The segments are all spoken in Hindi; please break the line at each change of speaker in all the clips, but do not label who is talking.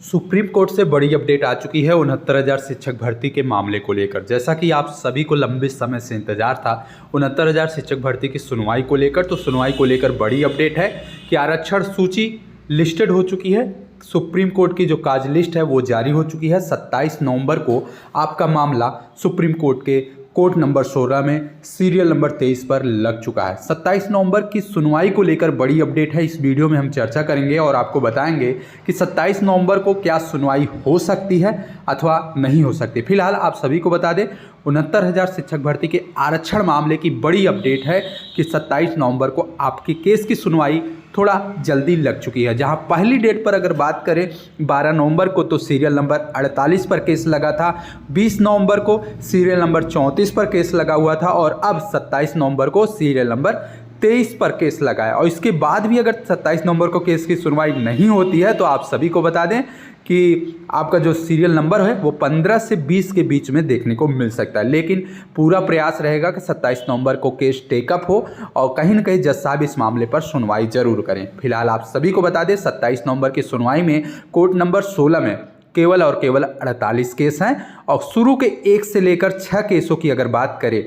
सुप्रीम कोर्ट से बड़ी अपडेट आ चुकी है 69,000 शिक्षक भर्ती के मामले को लेकर। जैसा कि आप सभी को लंबे समय से इंतजार था 69,000 शिक्षक भर्ती की सुनवाई को लेकर, तो सुनवाई को लेकर बड़ी अपडेट है कि आरक्षण सूची लिस्टेड हो चुकी है। सुप्रीम कोर्ट की जो कार्य लिस्ट है वो जारी हो चुकी है। 27 नवंबर को आपका मामला सुप्रीम कोर्ट के कोर्ट नंबर 16 में सीरियल नंबर 23 पर लग चुका है। 27 नवंबर की सुनवाई को लेकर बड़ी अपडेट है। इस वीडियो में हम चर्चा करेंगे और आपको बताएंगे कि 27 नवंबर को क्या सुनवाई हो सकती है अथवा नहीं हो सकती। फिलहाल आप सभी को बता दें 69,000 शिक्षक भर्ती के आरक्षण मामले की बड़ी अपडेट है कि 27 नवंबर को आपके केस की सुनवाई थोड़ा जल्दी लग चुकी है। जहां पहली डेट पर अगर बात करें 12 नवंबर को तो सीरियल नंबर 48 पर केस लगा था, 20 नवंबर को सीरियल नंबर 34 पर केस लगा हुआ था और अब 27 नवंबर को सीरियल नंबर 23 पर केस लगा है। और इसके बाद भी अगर 27 नवंबर को केस की सुनवाई नहीं होती है तो आप सभी को बता दें कि आपका जो सीरियल नंबर है वो 15 से 20 के बीच में देखने को मिल सकता है। लेकिन पूरा प्रयास रहेगा कि 27 नवंबर को केस टेकअप हो और कहीं ना कहीं जज साहब इस मामले पर सुनवाई जरूर करें। फिलहाल आप सभी को बता दें 27 नवंबर की सुनवाई में कोर्ट नंबर 16 में केवल और केवल 48 केस हैं और शुरू के 1 से लेकर 6 केसों की अगर बात करें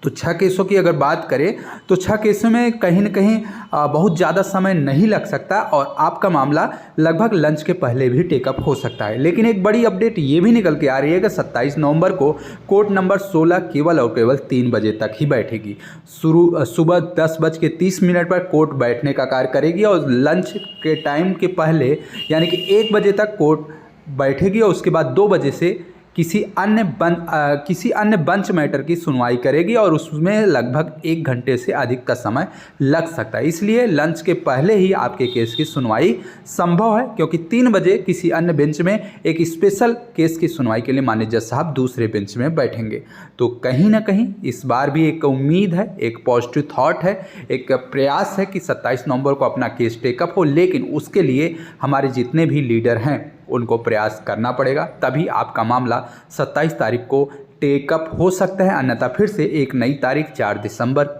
तो 6 केसों की अगर बात करें तो 6 केसों में कहीं ना कहीं बहुत ज़्यादा समय नहीं लग सकता और आपका मामला लगभग लंच के पहले भी टेकअप हो सकता है। लेकिन एक बड़ी अपडेट ये भी निकल के आ रही है कि 27 नवंबर को कोर्ट नंबर 16 केवल और केवल 3 बजे तक ही बैठेगी। सुबह 10:30 पर कोर्ट बैठने का कार्य करेगी और लंच के टाइम के पहले यानी कि 1 बजे तक कोर्ट बैठेगी और उसके बाद 2 बजे से किसी अन्य बेंच मैटर की सुनवाई करेगी और उसमें लगभग 1 घंटे से अधिक का समय लग सकता है। इसलिए लंच के पहले ही आपके केस की सुनवाई संभव है, क्योंकि 3 बजे किसी अन्य बेंच में एक स्पेशल केस की सुनवाई के लिए माननीय जज साहब दूसरे बेंच में बैठेंगे। तो कहीं ना कहीं इस बार भी एक उम्मीद है, एक पॉजिटिव थॉट है, एक प्रयास है कि 27 नवंबर को अपना केस टेकअप हो। लेकिन उसके लिए हमारे जितने भी लीडर हैं उनको प्रयास करना पड़ेगा, तभी आपका मामला 27 तारीख को टेकअप हो सकता है। अन्यथा फिर से एक नई तारीख 4 दिसंबर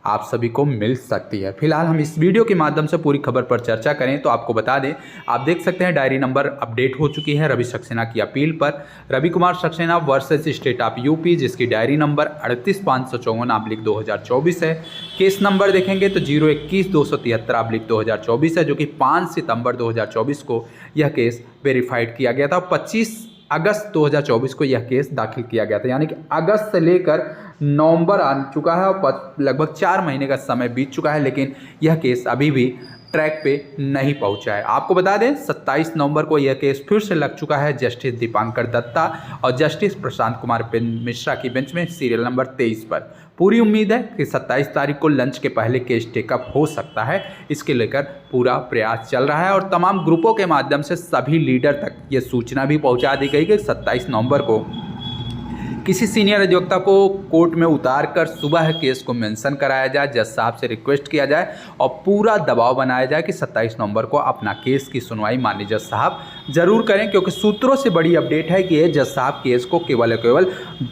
आप सभी को मिल सकती है। फिलहाल हम इस वीडियो के माध्यम से पूरी खबर पर चर्चा करें तो आपको बता दें, आप देख सकते हैं डायरी नंबर अपडेट हो चुकी है रवि सक्सेना की अपील पर। Ravi Kumar Saxena versus state of UP, जिसकी डायरी नंबर 38,554/2024 है। केस नंबर देखेंगे तो 021-273/2024 है, जो कि 5 सितंबर 2024 को यह केस वेरीफाइड किया गया था। 25 अगस्त 2024 को यह केस दाखिल किया गया था, यानी कि अगस्त से लेकर नवंबर आ चुका है और लगभग 4 महीने का समय बीत चुका है, लेकिन यह केस अभी भी ट्रैक पे नहीं पहुंचा है। आपको बता दें 27 नवंबर को यह केस फिर से लग चुका है जस्टिस दीपांकर दत्ता और जस्टिस प्रशांत कुमार मिश्रा की बेंच में सीरियल नंबर 23 पर। पूरी उम्मीद है कि 27 तारीख को लंच के पहले केस टेकअप हो सकता है। इसके लेकर पूरा प्रयास चल रहा है और तमाम ग्रुपों के माध्यम से सभी लीडर तक ये सूचना भी पहुंचा दी गई कि 27 नवंबर को किसी सीनियर अधिवक्ता को कोर्ट में उतार कर सुबह केस को मेंशन कराया जाए, जज साहब से रिक्वेस्ट किया जाए और पूरा दबाव बनाया जाए कि 27 नवंबर को अपना केस की सुनवाई माननीय जज साहब जरूर करें, क्योंकि सूत्रों से बड़ी अपडेट है कि ये जज साहब केस को केवल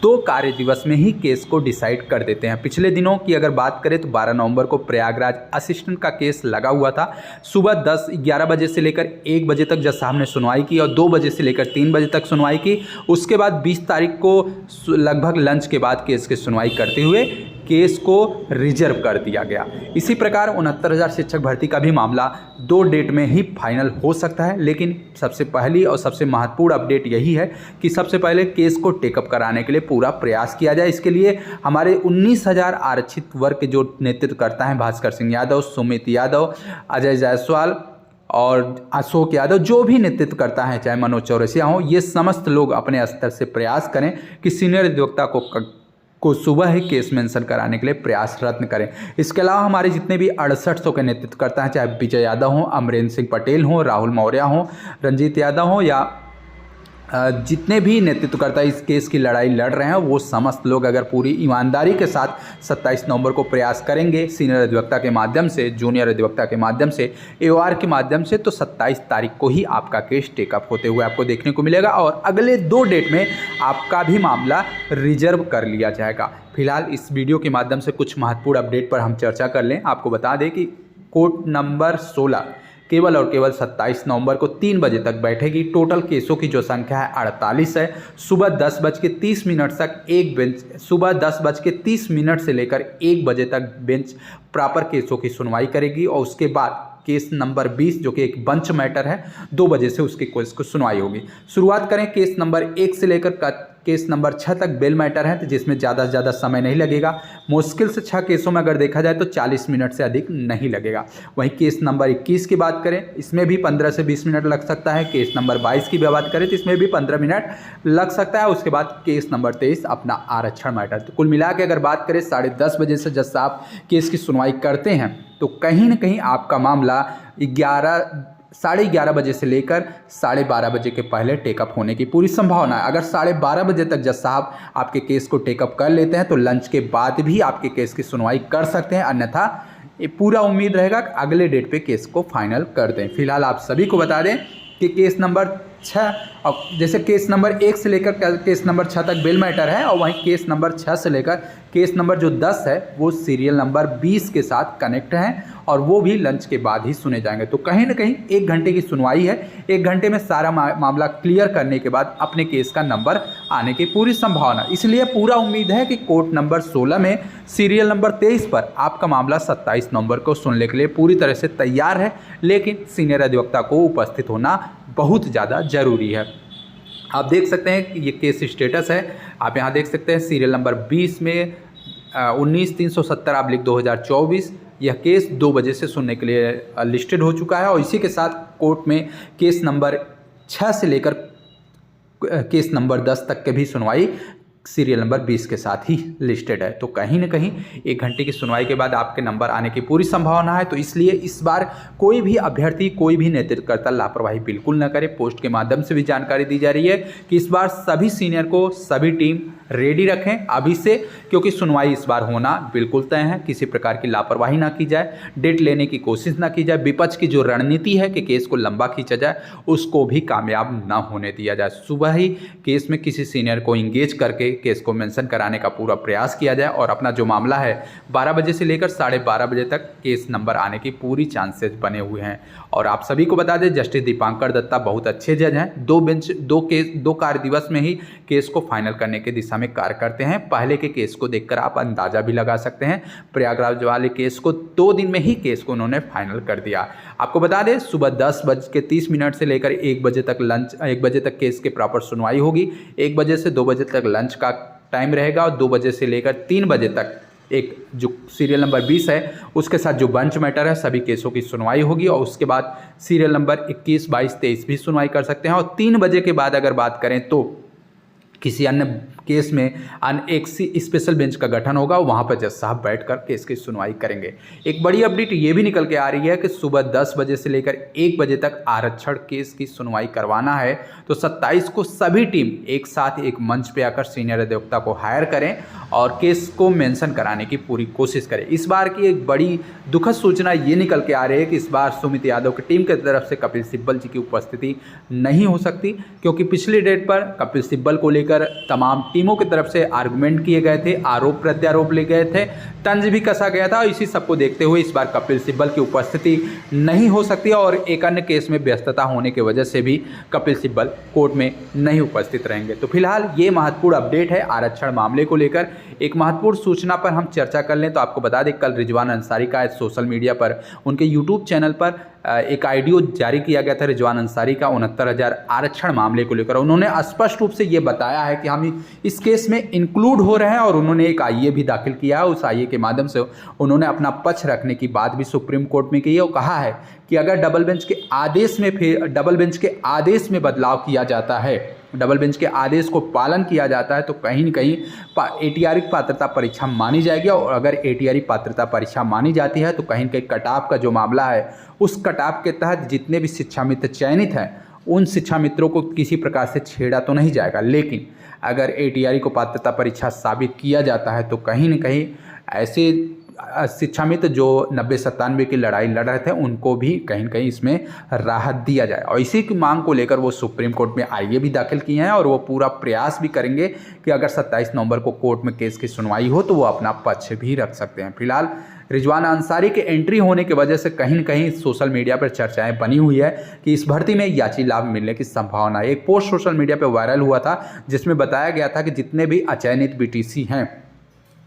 2 कार्य दिवस में ही केस को डिसाइड कर देते हैं। पिछले दिनों की अगर बात करें तो 12 नवंबर को प्रयागराज असिस्टेंट का केस लगा हुआ था। सुबह 11 बजे से लेकर 1 बजे तक जज साहब ने सुनवाई की और 2 बजे से लेकर 3 बजे तक सुनवाई की। उसके बाद 20 तारीख को लगभग लंच के बाद केस की सुनवाई करते हुए केस को रिजर्व कर दिया गया। इसी प्रकार 69,000 शिक्षक भर्ती का भी मामला 2 डेट में ही फाइनल हो सकता है। लेकिन सबसे पहली और सबसे महत्वपूर्ण अपडेट यही है कि सबसे पहले केस को टेकअप कराने के लिए पूरा प्रयास किया जाए। इसके लिए हमारे 19,000 आरक्षित वर्ग के जो नेतृत्व करता है, भास्कर सिंह यादव, सुमित यादव, अजय जायसवाल और अशोक यादव, जो भी नेतृत्व करता है, चाहे मनोज चौरसिया हो, ये समस्त लोग अपने स्तर से प्रयास करें कि सीनियर अधिवक्ता को सुबह ही केस मेंशन कराने के लिए प्रयासरत करें। इसके अलावा हमारे जितने भी 6800 के नेतृत्व करता है, चाहे विजय यादव हो, अमरेंद्र सिंह पटेल हो, राहुल मौर्य हो, रंजीत यादव हो या जितने भी नेतृत्वकर्ता इस केस की लड़ाई लड़ रहे हैं, वो समस्त लोग अगर पूरी ईमानदारी के साथ 27 नवंबर को प्रयास करेंगे सीनियर अधिवक्ता के माध्यम से, जूनियर अधिवक्ता के माध्यम से, एओआर के माध्यम से, तो 27 तारीख को ही आपका केस टेकअप होते हुए आपको देखने को मिलेगा और अगले 2 डेट में आपका भी मामला रिजर्व कर लिया जाएगा। फिलहाल इस वीडियो के माध्यम से कुछ महत्वपूर्ण अपडेट पर हम चर्चा कर लें। आपको बता दें कि कोर्ट नंबर 16 केवल और केवल 27 नवंबर को 3 बजे तक बैठेगी। टोटल केसों की जो संख्या है 48 है। सुबह 10:30 तक एक बेंच, सुबह 10:30 से लेकर 1 बजे तक बेंच प्रॉपर केसों की सुनवाई करेगी और उसके बाद केस नंबर 20 जो कि एक बंच मैटर है 2 बजे से उसके केस को सुनवाई होगी। शुरुआत करें केस नंबर 1 से लेकर केस नंबर 6 तक बेल मैटर है, तो जिसमें ज़्यादा से ज़्यादा समय नहीं लगेगा। मुश्किल से 6 केसों में अगर देखा जाए तो 40 मिनट से अधिक नहीं लगेगा। वहीं केस नंबर 21 की बात करें, इसमें भी 15 से 20 मिनट लग सकता है। केस नंबर 22 की बात करें तो इसमें भी 15 मिनट लग सकता है। उसके बाद केस नंबर 23 अपना आरक्षण मैटर। तो कुल मिला के अगर बात करें 10:30 बजे से जज साहब केस की सुनवाई करते हैं तो कहीं ना कहीं आपका मामला 11:30 बजे से लेकर 12:30 बजे के पहले टेकअप होने की पूरी संभावना है। अगर 12:30 बजे तक जज साहब आपके केस को टेकअप कर लेते हैं तो लंच के बाद भी आपके केस की सुनवाई कर सकते हैं, अन्यथा ये पूरा उम्मीद रहेगा कि अगले डेट पे केस को फाइनल कर दें। फिलहाल आप सभी को बता दें कि केस नंबर 6 और जैसे केस नंबर 1 से लेकर केस नंबर 6 तक बेल मैटर है और वहीं केस नंबर 6 से लेकर केस नंबर जो 10 है वो सीरियल नंबर 20 के साथ कनेक्ट हैं और वो भी लंच के बाद ही सुने जाएंगे। तो कहीं ना कहीं 1 घंटे की सुनवाई है। 1 घंटे में सारा मामला क्लियर करने के बाद अपने केस का नंबर आने की पूरी संभावना, इसलिए पूरा उम्मीद है कि कोर्ट नंबर 16 में सीरियल नंबर 23 पर आपका मामला 27 नवंबर को सुनने के लिए पूरी तरह से तैयार है। लेकिन सीनियर अधिवक्ता को उपस्थित होना बहुत ज़्यादा ज़रूरी है। आप देख सकते हैं कि ये केस स्टेटस है, आप यहाँ देख सकते हैं सीरियल नंबर 20 में 19-370/2024 यह केस 2 बजे से सुनने के लिए लिस्टेड हो चुका है और इसी के साथ कोर्ट में केस नंबर 6 से लेकर केस नंबर 10 तक के भी सुनवाई सीरियल नंबर 20 के साथ ही लिस्टेड है। तो कहीं ना कहीं 1 घंटे की सुनवाई के बाद आपके नंबर आने की पूरी संभावना है। तो इसलिए इस बार कोई भी अभ्यर्थी, कोई भी नेतृत्वकर्ता लापरवाही बिल्कुल न करे। पोस्ट के माध्यम से भी जानकारी दी जा रही है कि इस बार सभी सीनियर को सभी टीम रेडी रखें अभी से, क्योंकि सुनवाई इस बार होना बिल्कुल तय है। किसी प्रकार की लापरवाही ना की जाए, डेट लेने की कोशिश ना की जाए। विपक्ष की जो रणनीति है कि केस को लंबा खींचा जाए उसको भी कामयाब ना होने दिया जाए। सुबह ही केस में किसी सीनियर को इंगेज करके केस को मेंशन कराने का पूरा प्रयास किया जाए और अपना जो मामला है 12 बजे से लेकर 12:30 बजे तक केस नंबर आने की पूरी चांसेस बने हुए हैं। और आप सभी को बता दें जस्टिस दीपांकर दत्ता बहुत अच्छे जज हैं। 2 कार्य दिवस में ही केस को फाइनल करने की दिशा में कार्य करते हैं। पहले के केस को देखकर आप अंदाजा भी लगा सकते हैं। प्रयागराज वाले केस को 2 दिन में ही केस को उन्होंने फाइनल कर दिया। आपको बता दें सुबह 10:30 से लेकर 1 बजे तक 1 बजे तक केस के प्रॉपर सुनवाई होगी। 1 बजे से 2 बजे तक लंच का टाइम रहेगा और 2 बजे से लेकर 3 बजे तक एक जो सीरियल नंबर 20 है उसके साथ जो बंच मैटर है सभी केसों की सुनवाई होगी और उसके बाद सीरियल नंबर 21, 22, 23 भी सुनवाई कर सकते हैं। और 3 बजे के बाद अगर बात करें तो किसी अन्य केस में एक स्पेशल बेंच का गठन होगा, वहाँ पर जज साहब बैठकर केस की सुनवाई करेंगे। एक बड़ी अपडेट ये भी निकल के आ रही है कि सुबह 10 बजे से लेकर 1 बजे तक आरक्षण केस की सुनवाई करवाना है तो 27 को सभी टीम एक साथ एक मंच पे आकर सीनियर अधिवक्ता को हायर करें और केस को मेंशन कराने की पूरी कोशिश करें। इस बार की एक बड़ी दुखद सूचना ये निकल के आ रही है कि इस बार सुमित यादव की टीम की तरफ से कपिल सिब्बल जी की उपस्थिति नहीं हो सकती, क्योंकि पिछली डेट पर कपिल सिब्बल को लेकर तमाम टीमों की तरफ से आर्गुमेंट किए गए थे, आरोप प्रत्यारोप लिए गए थे, तंज भी कसा गया था। इसी सबको देखते हुए इस बार कपिल सिब्बल की उपस्थिति नहीं हो सकती और एक अन्य केस में व्यस्तता होने की वजह से भी कपिल सिब्बल कोर्ट में नहीं उपस्थित रहेंगे। तो फिलहाल ये महत्वपूर्ण अपडेट है आरक्षण मामले को लेकर। एक महत्वपूर्ण सूचना पर हम चर्चा कर लें तो आपको बता दें कल रिजवान अंसारी का सोशल मीडिया पर उनके यूट्यूब चैनल पर एक ऑडियो जारी किया गया था रिजवान अंसारी का 69,000 आरक्षण मामले को लेकर। उन्होंने स्पष्ट रूप से ये बताया है कि हम इस केस में इंक्लूड हो रहे हैं और उन्होंने एक आईए भी दाखिल किया है। उस आईए के माध्यम से उन्होंने अपना पक्ष रखने की बात भी सुप्रीम कोर्ट में की है और कहा है कि अगर डबल बेंच के आदेश में बदलाव किया जाता है, डबल बेंच के आदेश को पालन किया जाता है तो कहीं न कहीं एटीआर पात्रता परीक्षा मानी जाएगी और अगर एटीआर पात्रता परीक्षा मानी जाती है तो कहीं न कहीं कटाव का जो मामला है उस कटाव के तहत जितने भी शिक्षा मित्र चयनित हैं उन शिक्षा मित्रों को किसी प्रकार से छेड़ा तो नहीं जाएगा। लेकिन अगर एटीआर को पात्रता परीक्षा साबित किया जाता है तो कहीं न कहीं ऐसे शिक्षा मित्र जो 90-97 की लड़ाई लड़ रहे थे उनको भी कहीं न कहीं इसमें राहत दिया जाए और इसी की मांग को लेकर वो सुप्रीम कोर्ट में आईए भी दाखिल किए हैं और वो पूरा प्रयास भी करेंगे कि अगर 27 नवंबर को कोर्ट में केस की सुनवाई हो तो वो अपना पक्ष भी रख सकते हैं। फिलहाल रिजवान अंसारी के एंट्री होने की वजह से कहीं न कहीं सोशल मीडिया पर चर्चाएं बनी हुई है कि इस भर्ती में याची लाभ मिलने की संभावना है। एक पोस्ट सोशल मीडिया पर वायरल हुआ था जिसमें बताया गया था कि जितने भी अचयनित बीटीसी हैं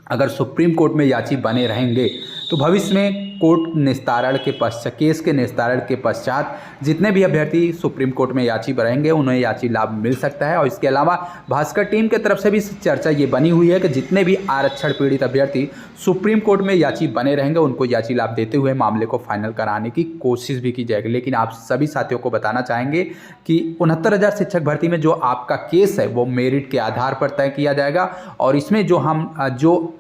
अगर सुप्रीम कोर्ट में याची बने रहेंगे तो भविष्य में कोर्ट निस्तारण के पश्चात केस के निस्तारण के पश्चात जितने भी अभ्यर्थी सुप्रीम कोर्ट में याची बढ़ेंगे उन्हें याची लाभ मिल सकता है। और इसके अलावा भास्कर टीम की तरफ से भी चर्चा ये बनी हुई है कि जितने भी आरक्षण पीड़ित अभ्यर्थी सुप्रीम कोर्ट में याची बने रहेंगे उनको याची लाभ देते हुए मामले को फाइनल कराने की कोशिश भी की जाएगी। लेकिन आप सभी साथियों को बताना चाहेंगे कि 69,000 शिक्षक भर्ती में जो आपका केस है वो मेरिट के आधार पर तय किया जाएगा और इसमें जो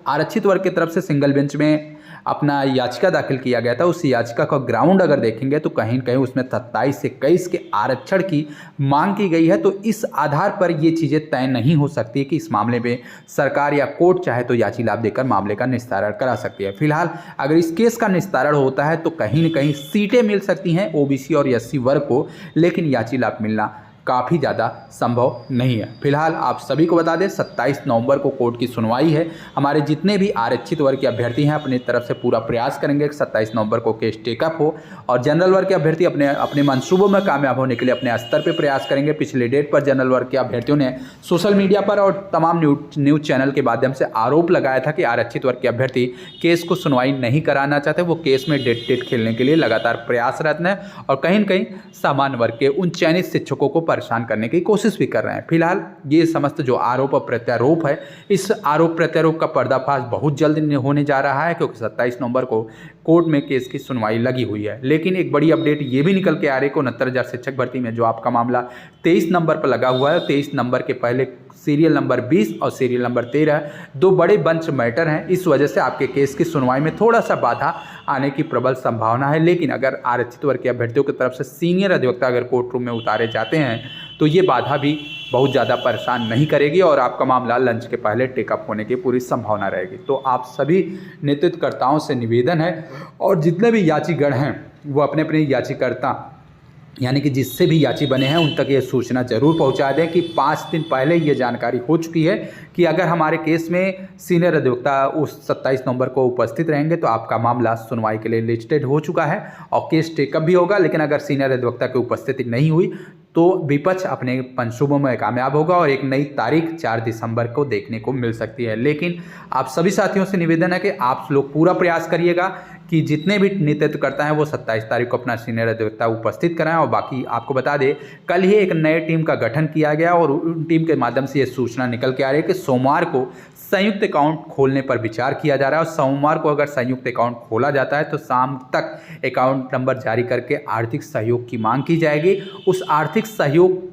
आरक्षित वर्ग की तरफ से सिंगल बेंच में अपना याचिका दाखिल किया गया था उस याचिका का ग्राउंड अगर देखेंगे तो कहीं कहीं उसमें 27 से 21 के आरक्षण की मांग की गई है। तो इस आधार पर ये चीज़ें तय नहीं हो सकती कि इस मामले में सरकार या कोर्ट चाहे तो याची लाभ देकर मामले का निस्तारण करा सकती है। फिलहाल अगर इस केस का निस्तारण होता है तो कहीं न कहीं सीटें मिल सकती हैं ओबीसी और एससी वर्ग को, लेकिन याची लाभ मिलना काफ़ी ज़्यादा संभव नहीं है। फिलहाल आप सभी को बता दें 27 नवंबर को कोर्ट की सुनवाई है। हमारे जितने भी आरक्षित वर्ग के अभ्यर्थी हैं अपनी तरफ से पूरा प्रयास करेंगे कि 27 नवंबर को केस टेकअप हो और जनरल वर्ग के अभ्यर्थी अपने मंसूबों में कामयाब होने के लिए अपने स्तर पर प्रयास करेंगे। पिछले डेट पर जनरल वर्ग के अभ्यर्थियों ने सोशल मीडिया पर और तमाम न्यूज़ चैनल के माध्यम से आरोप लगाया था कि आरक्षित वर्ग के अभ्यर्थी केस को सुनवाई नहीं कराना चाहते, वो केस में डेट खेलने के लिए लगातार प्रयासरत हैं और कहीं न कहीं सामान्य वर्ग के उन चयनित शिक्षकों को परेशान करने की कोशिश भी कर रहे हैं। फिलहाल ये समस्त जो आरोप और प्रत्यारोप है, इस आरोप प्रत्यारोप का पर्दाफाश बहुत जल्द होने जा रहा है क्योंकि 27 नवंबर को कोर्ट में केस की सुनवाई लगी हुई है। लेकिन एक बड़ी अपडेट ये भी निकल के आ रही है कि 69,000 शिक्षक भर्ती में जो आपका मामला 23 नंबर पर लगा हुआ है, 23 नंबर के पहले सीरियल नंबर 20 और सीरियल नंबर 13 दो बड़े बेंच मैटर हैं। इस वजह से आपके केस की सुनवाई में थोड़ा सा बाधा आने की प्रबल संभावना है। लेकिन अगर आरक्षित वर्ग के अभ्यर्थियों की तरफ से सीनियर अधिवक्ता अगर कोर्ट रूम में उतारे जाते हैं तो ये बाधा भी बहुत ज़्यादा परेशान नहीं करेगी और आपका मामला लंच के पहले टेकअप होने की पूरी संभावना रहेगी। तो आप सभी नेतृत्वकर्ताओं से निवेदन है और जितने भी याचीगण हैं वो अपने अपने याचीकर्ता यानी कि जिससे भी याची बने हैं उन तक ये सूचना जरूर पहुंचा दें कि 5 दिन पहले ये जानकारी हो चुकी है कि अगर हमारे केस में सीनियर अधिवक्ता उस 27 नवंबर को उपस्थित रहेंगे तो आपका मामला सुनवाई के लिए लिस्टेड हो चुका है और केस टेकअप भी होगा। लेकिन अगर सीनियर अधिवक्ता की उपस्थिति नहीं हुई तो विपक्ष अपने मंसूबों में कामयाब होगा और एक नई तारीख 4 दिसंबर को देखने को मिल सकती है। लेकिन आप सभी साथियों से निवेदन है कि आप लोग पूरा प्रयास करिएगा कि जितने भी नेतृत्व करता है वो 27 तारीख को अपना सीनियर अधिवक्ता उपस्थित कराएं। और बाकी आपको बता दें कल ही एक नए टीम का गठन किया गया और उन टीम के माध्यम से ये सूचना निकल के आ रही है कि सोमवार को संयुक्त अकाउंट खोलने पर विचार किया जा रहा है और सोमवार को अगर संयुक्त अकाउंट खोला जाता है तो शाम तक अकाउंट नंबर जारी करके आर्थिक सहयोग की मांग की जाएगी। उस आर्थिक सहयोग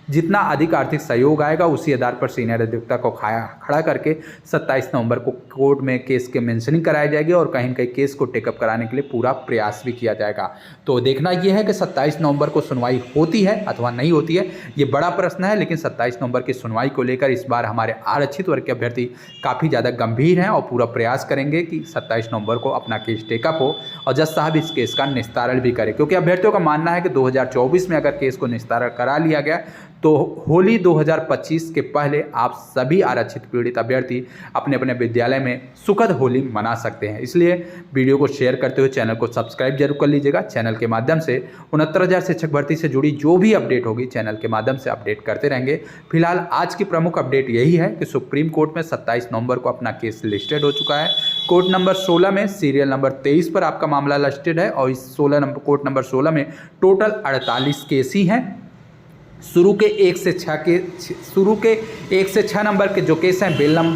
जितना अधिक आर्थिक सहयोग आएगा उसी आधार पर सीनियर अधिवक्ता को खड़ा करके 27 नवंबर को कोर्ट में केस के मेंशनिंग कराई जाएगी और कहीं न कहीं केस को टेकअप कराने के लिए पूरा प्रयास भी किया जाएगा। तो देखना यह है कि 27 नवंबर को सुनवाई होती है अथवा नहीं होती है, ये बड़ा प्रश्न है। लेकिन 27 नवंबर की सुनवाई को लेकर इस बार हमारे आरक्षित वर्ग के अभ्यर्थी काफ़ी ज़्यादा गंभीर हैं और पूरा प्रयास करेंगे कि 27 नवंबर को अपना केस टेकअप हो और जज साहब इस केस का निस्तारण भी करें, क्योंकि अभ्यर्थियों का मानना है कि 2024 में अगर केस को निस्तारण करा लिया गया तो होली 2025 के पहले आप सभी आरक्षित पीड़ित अभ्यर्थी अपने अपने विद्यालय में सुखद होली मना सकते हैं। इसलिए वीडियो को शेयर करते हुए चैनल को सब्सक्राइब जरूर कर लीजिएगा। चैनल के माध्यम से 69,000 शिक्षक भर्ती से जुड़ी जो भी अपडेट होगी चैनल के माध्यम से अपडेट करते रहेंगे। फिलहाल आज की प्रमुख अपडेट यही है कि सुप्रीम कोर्ट में 27 नवंबर को अपना केस लिस्टेड हो चुका है। कोर्ट नंबर 16 में सीरियल नंबर 23 पर आपका मामला लिस्टेड है और इस कोर्ट नंबर 16 में टोटल 48 केस ही हैं। शुरू के 1 से 6 नंबर के जो केस हैं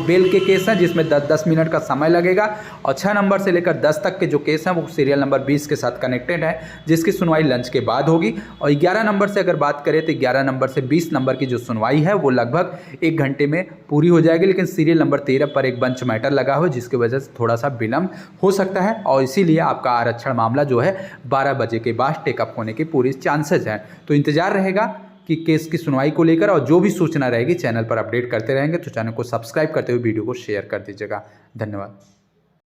बेल के केस हैं जिसमें 10 मिनट का समय लगेगा और 6 नंबर से लेकर 10 तक के जो केस हैं वो सीरियल नंबर 20 के साथ कनेक्टेड है जिसकी सुनवाई लंच के बाद होगी। और 11 नंबर से अगर बात करें तो 11 नंबर से 20 नंबर की जो सुनवाई है वो लगभग 1 घंटे में पूरी हो जाएगी। लेकिन सीरियल नंबर 13 पर एक बेंच मैटर लगा हुआ है जिसकी वजह से थोड़ा सा विलम्ब हो सकता है और इसीलिए आपका आरक्षण मामला जो है 12 बजे के बाद टेकअप होने के पूरी चांसेज हैं। तो इंतजार रहेगा कि केस की सुनवाई को लेकर और जो भी सूचना रहेगी चैनल पर अपडेट करते रहेंगे। तो चैनल को सब्सक्राइब करते हुए वीडियो को शेयर कर दीजिएगा। धन्यवाद।